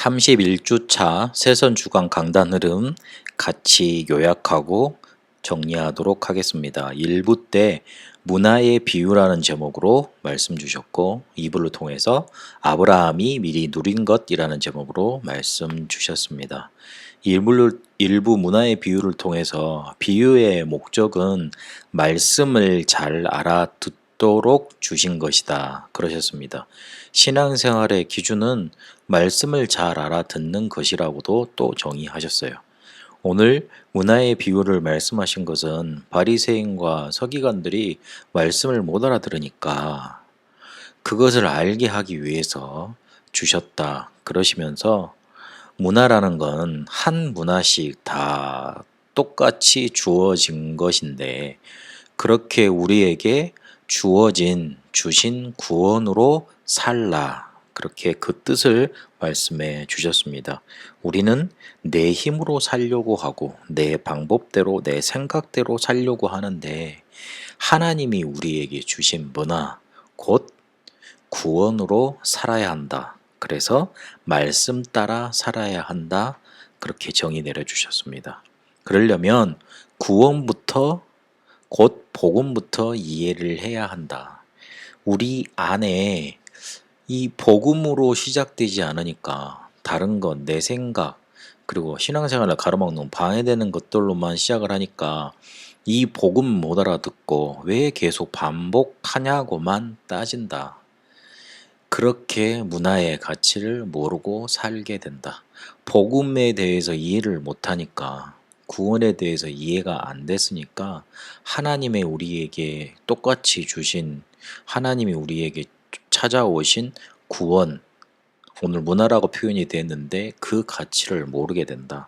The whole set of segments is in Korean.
31주차 새선 주간 강단 흐름 같이 요약하고 정리하도록 하겠습니다. 1부 때 문화의 비유라는 제목으로 말씀 주셨고 2부를 통해서 아브라함이 미리 누린 것이라는 제목으로 말씀 주셨습니다. 일부 문화의 비유를 통해서 비유의 목적은 말씀을 잘 알아듣도록 주신 것이다. 그러셨습니다. 신앙생활의 기준은 말씀을 잘 알아듣는 것이라고도 또 정의하셨어요. 오늘 문화의 비유를 말씀하신 것은 바리새인과 서기관들이 말씀을 못 알아들으니까 그것을 알게 하기 위해서 주셨다. 그러시면서 문화라는 건 한 문화씩 다 똑같이 주어진 것인데 그렇게 우리에게 주신 구원으로 살라. 그렇게 그 뜻을 말씀해 주셨습니다. 우리는 내 힘으로 살려고 하고 내 방법대로 내 생각대로 살려고 하는데 하나님이 우리에게 주신 문화, 곧 구원으로 살아야 한다. 그래서 말씀 따라 살아야 한다. 그렇게 정의 내려주셨습니다. 그러려면 구원부터 곧 복음부터 이해를 해야 한다. 우리 안에 이 복음으로 시작되지 않으니까 다른 것, 내 생각, 그리고 신앙생활을 가로막는 방해되는 것들로만 시작을 하니까 이 복음 못 알아듣고 왜 계속 반복하냐고만 따진다. 그렇게 문화의 가치를 모르고 살게 된다. 복음에 대해서 이해를 못하니까 구원에 대해서 이해가 안 됐으니까 하나님의 우리에게 똑같이 주신 하나님이 우리에게 찾아오신 구원, 오늘 문화라고 표현이 됐는데 그 가치를 모르게 된다.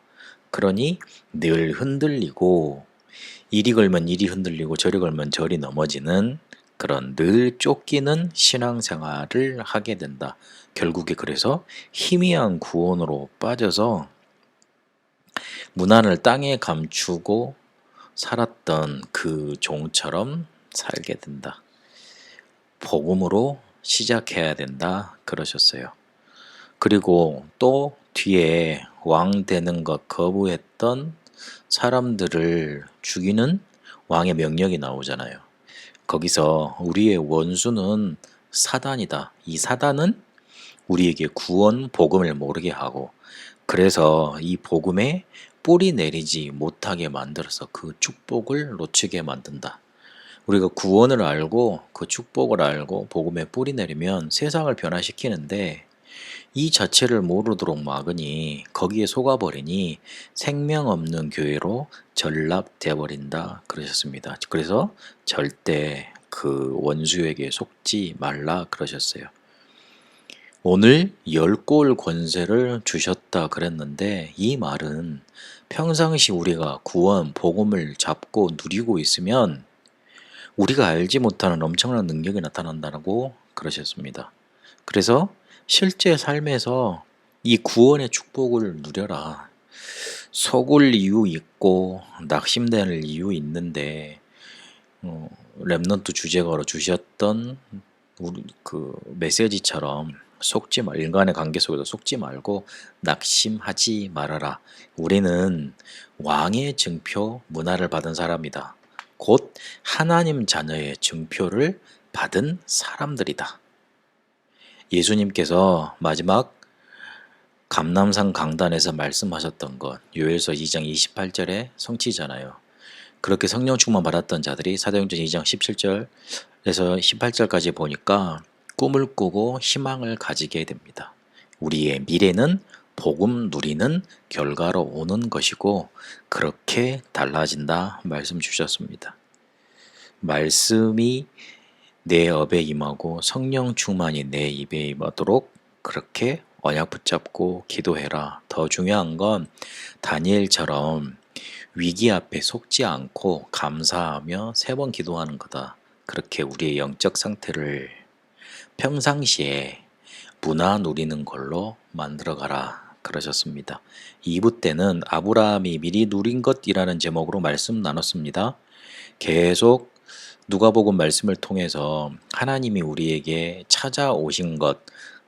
그러니 늘 흔들리고 이리 걸면 이리 흔들리고 저리 걸면 저리 넘어지는 그런 늘 쫓기는 신앙생활을 하게 된다. 결국에 그래서 희미한 구원으로 빠져서 문안을 땅에 감추고 살았던 그 종처럼 살게 된다. 복음으로 시작해야 된다. 그러셨어요. 그리고 또 뒤에 왕 되는 것 거부했던 사람들을 죽이는 왕의 명령이 나오잖아요. 거기서 우리의 원수는 사단이다. 이 사단은 우리에게 구원 복음을 모르게 하고 그래서 이 복음에 뿌리 내리지 못하게 만들어서 그 축복을 놓치게 만든다. 우리가 구원을 알고 그 축복을 알고 복음에 뿌리 내리면 세상을 변화시키는데 이 자체를 모르도록 막으니 거기에 속아버리니 생명 없는 교회로 전락돼 버린다 그러셨습니다. 그래서 절대 그 원수에게 속지 말라 그러셨어요. 오늘 10골 권세를 주셨다 그랬는데 이 말은 평상시 우리가 구원, 복음을 잡고 누리고 있으면 우리가 알지 못하는 엄청난 능력이 나타난다고 그러셨습니다. 그래서 실제 삶에서 이 구원의 축복을 누려라. 속을 이유 있고 낙심될 이유 있는데 랩넌트 주제가로 주셨던 우리 그 메시지처럼 인간의 관계 속에서 속지 말고 낙심하지 말아라. 우리는 왕의 증표 문화를 받은 사람이다. 곧 하나님 자녀의 증표를 받은 사람들이다. 예수님께서 마지막 감람산 강단에서 말씀하셨던 것 요엘서 2장 28절의 성취잖아요. 그렇게 성령 충만 받았던 자들이 사도행전 2장 17절에서 18절까지 보니까 꿈을 꾸고 희망을 가지게 됩니다. 우리의 미래는 복음 누리는 결과로 오는 것이고 그렇게 달라진다 말씀 주셨습니다. 말씀이 내 업에 임하고 성령 충만이 내 입에 임하도록 그렇게 언약 붙잡고 기도해라. 더 중요한 건 다니엘처럼 위기 앞에 속지 않고 감사하며 3번 기도하는 거다. 그렇게 우리의 영적 상태를 평상시에 문화 누리는 걸로 만들어가라. 그러셨습니다. 2부 때는 아브라함이 미리 누린 것이라는 제목으로 말씀 나눴습니다. 계속 누가복음 말씀을 통해서 하나님이 우리에게 찾아오신 것,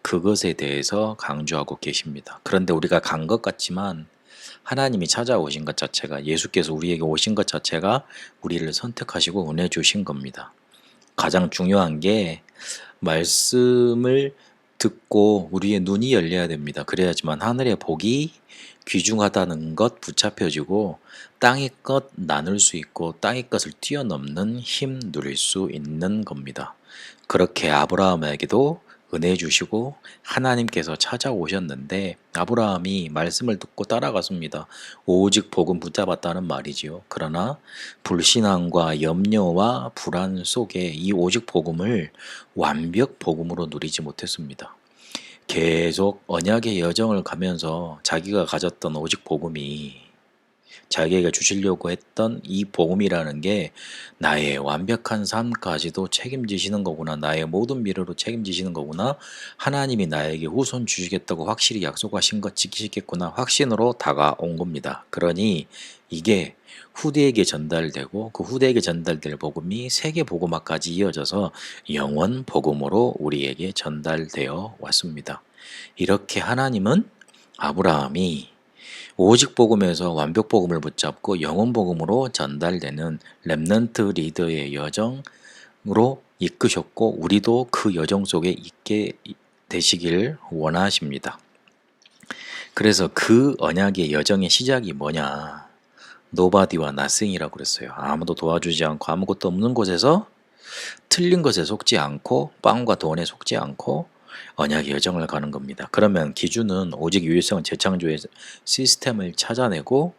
그것에 대해서 강조하고 계십니다. 그런데 우리가 간 것 같지만 하나님이 찾아오신 것 자체가, 예수께서 우리에게 오신 것 자체가 우리를 선택하시고 은혜 주신 겁니다. 가장 중요한 게 말씀을 듣고 우리의 눈이 열려야 됩니다. 그래야지만 하늘의 복이 귀중하다는 것 붙잡혀지고 땅의 것 나눌 수 있고 땅의 것을 뛰어넘는 힘 누릴 수 있는 겁니다. 그렇게 아브라함에게도 은혜 주시고 하나님께서 찾아오셨는데 아브라함이 말씀을 듣고 따라갔습니다. 오직 복음 붙잡았다는 말이지요. 그러나 불신앙과 염려와 불안 속에 이 오직 복음을 완벽 복음으로 누리지 못했습니다. 계속 언약의 여정을 가면서 자기가 가졌던 오직 복음이, 자기에게 주시려고 했던 이 복음이라는 게 나의 완벽한 삶까지도 책임지시는 거구나, 나의 모든 미래로 책임지시는 거구나, 하나님이 나에게 후손 주시겠다고 확실히 약속하신 것 지키시겠구나 확신으로 다가온 겁니다. 그러니 이게 후대에게 전달되고 그 후대에게 전달될 복음이 세계 복음화까지 이어져서 영원 복음으로 우리에게 전달되어 왔습니다. 이렇게 하나님은 아브라함이 오직 복음에서 완벽 복음을 붙잡고 영원 복음으로 전달되는 렘넌트 리더의 여정으로 이끄셨고 우리도 그 여정 속에 있게 되시길 원하십니다. 그래서 그 언약의 여정의 시작이 뭐냐? 노바디와 나싱이라고 그랬어요. 아무도 도와주지 않고 아무것도 없는 곳에서 틀린 것에 속지 않고 빵과 돈에 속지 않고 언약의 여정을 가는 겁니다. 그러면 기준은 오직 유일성 재창조의 시스템을 찾아내고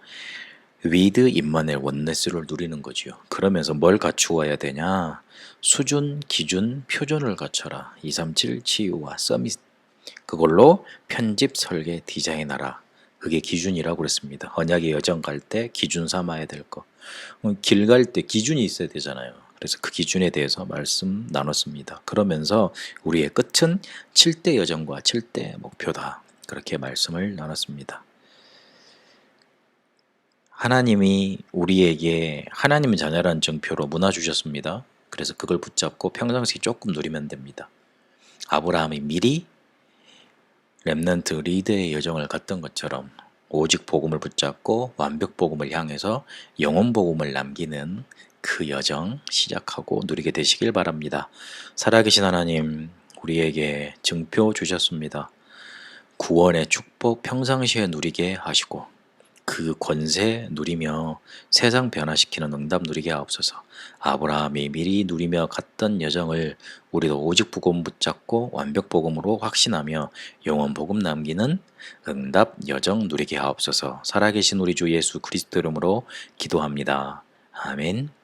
위드 임마넬 원네스를 누리는 거지요. 그러면서 뭘 갖추어야 되냐? 수준, 기준, 표준을 갖춰라. 237 치유와 서밋, 그걸로 편집, 설계, 디자인하라. 그게 기준이라고 그랬습니다. 언약의 여정 갈 때 기준 삼아야 될 거. 길 갈 때 기준이 있어야 되잖아요. 그래서 그 기준에 대해서 말씀 나눴습니다. 그러면서 우리의 끝은 7대 여정과 7대 목표다. 그렇게 말씀을 나눴습니다. 하나님이 우리에게 하나님의 자녀라는 증표로 문화 주셨습니다. 그래서 그걸 붙잡고 평상시 조금 누리면 됩니다. 아브라함이 미리 렘넌트 리드의 여정을 갔던 것처럼 오직 복음을 붙잡고 완벽 복음을 향해서 영원 복음을 남기는 그 여정 시작하고 누리게 되시길 바랍니다. 살아계신 하나님, 우리에게 증표 주셨습니다. 구원의 축복 평상시에 누리게 하시고 그 권세 누리며 세상 변화시키는 응답 누리게 하옵소서. 아브라함이 미리 누리며 갔던 여정을 우리도 오직 복음 붙잡고 완벽 복음으로 확신하며 영원 복음 남기는 응답 여정 누리게 하옵소서. 살아계신 우리 주 예수 그리스도 이름으로 기도합니다. 아멘.